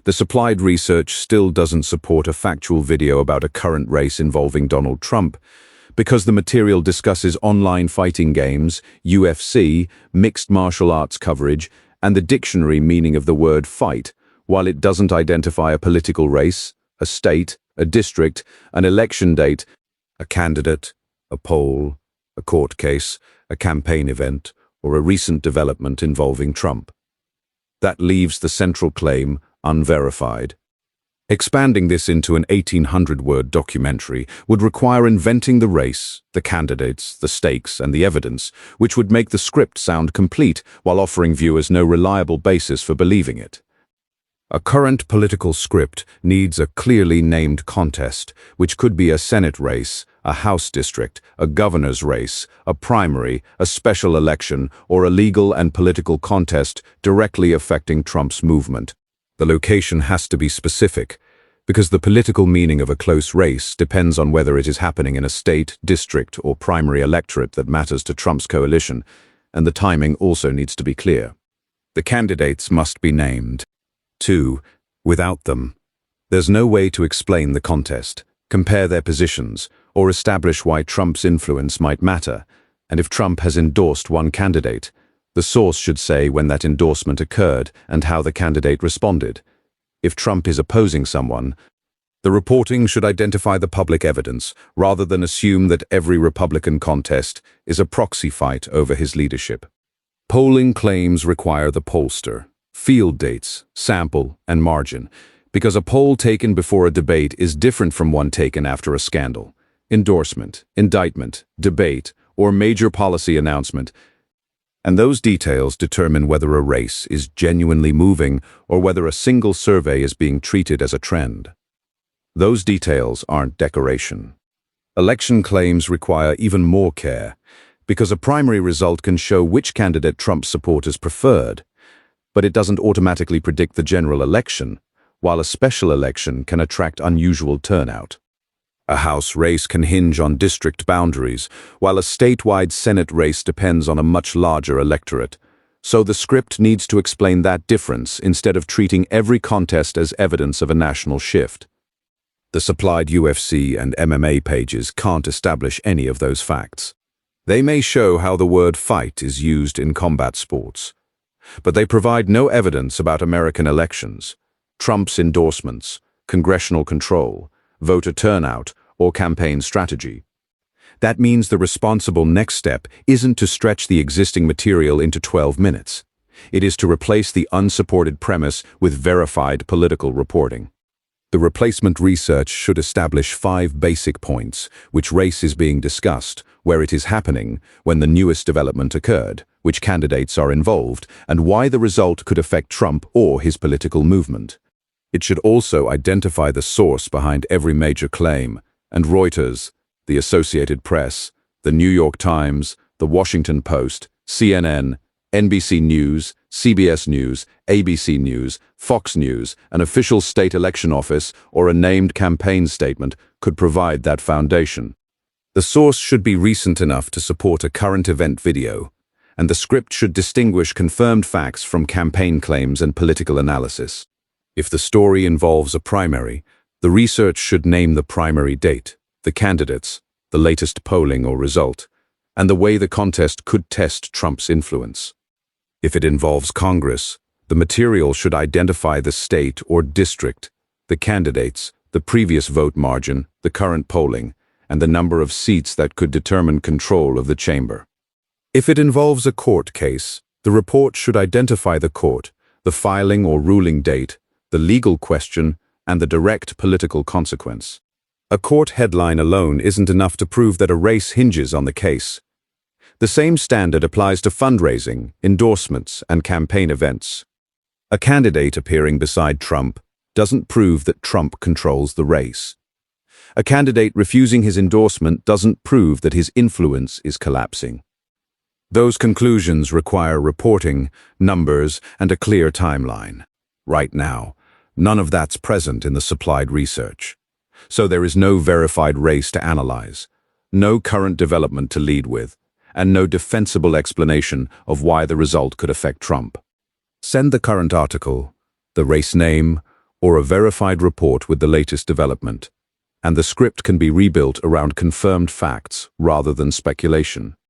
The supplied research still doesn't support a factual video about a current race involving Donald Trump, because the material discusses online fighting games, UFC, mixed martial arts coverage, and the dictionary meaning of the word fight, while it doesn't identify a political race, a state, a district, an election date, a candidate, a poll, a court case, a campaign event, or a recent development involving Trump. That leaves the central claim unverified. Expanding this into an 1,800-word documentary would require inventing the race, the candidates, the stakes, and the evidence, which would make the script sound complete while offering viewers no reliable basis for believing it. A current political script needs a clearly named contest, which could be a Senate race, a House district, a governor's race, a primary, a special election, or a legal and political contest directly affecting Trump's movement. The location has to be specific, because the political meaning of a close race depends on whether it is happening in a state, district, or primary electorate that matters to Trump's coalition, and the timing also needs to be clear. The candidates must be named. 2. Without them, there's no way to explain the contest, compare their positions, or establish why Trump's influence might matter, and if Trump has endorsed one candidate, the source should say when that endorsement occurred and how the candidate responded. If Trump is opposing someone, the reporting should identify the public evidence rather than assume that every Republican contest is a proxy fight over his leadership. Polling claims require the pollster, field dates, sample, and margin, because a poll taken before a debate is different from one taken after a scandal, endorsement, indictment, debate, or major policy announcement, and those details determine whether a race is genuinely moving or whether a single survey is being treated as a trend. Those details aren't decoration. Election claims require even more care, because a primary result can show which candidate Trump supporters preferred, but it doesn't automatically predict the general election, while a special election can attract unusual turnout. A House race can hinge on district boundaries, while a statewide Senate race depends on a much larger electorate. So the script needs to explain that difference instead of treating every contest as evidence of a national shift. The supplied UFC and MMA pages can't establish any of those facts. They may show how the word fight is used in combat sports, but they provide no evidence about American elections, Trump's endorsements, congressional control, voter turnout, or campaign strategy. That means the responsible next step isn't to stretch the existing material into 12 minutes. It is to replace the unsupported premise with verified political reporting. The replacement research should establish 5 basic points: which race is being discussed, where it is happening, when the newest development occurred, which candidates are involved, and why the result could affect Trump or his political movement. It should also identify the source behind every major claim, and Reuters, the Associated Press, the New York Times, the Washington Post, CNN, NBC News, CBS News, ABC News, Fox News, an official state election office, or a named campaign statement could provide that foundation. The source should be recent enough to support a current event video, and the script should distinguish confirmed facts from campaign claims and political analysis. If the story involves a primary, the research should name the primary date, the candidates, the latest polling or result, and the way the contest could test Trump's influence. If it involves Congress, the material should identify the state or district, the candidates, the previous vote margin, the current polling, and the number of seats that could determine control of the chamber. If it involves a court case, the report should identify the court, the filing or ruling date, the legal question, and the direct political consequence. A court headline alone isn't enough to prove that a race hinges on the case. The same standard applies to fundraising, endorsements, and campaign events. A candidate appearing beside Trump doesn't prove that Trump controls the race. A candidate refusing his endorsement doesn't prove that his influence is collapsing. Those conclusions require reporting, numbers, and a clear timeline. Right now, none of that's present in the supplied research. So there is no verified race to analyze, no current development to lead with, and no defensible explanation of why the result could affect Trump. Send the current article, the race name, or a verified report with the latest development. And the script can be rebuilt around confirmed facts rather than speculation.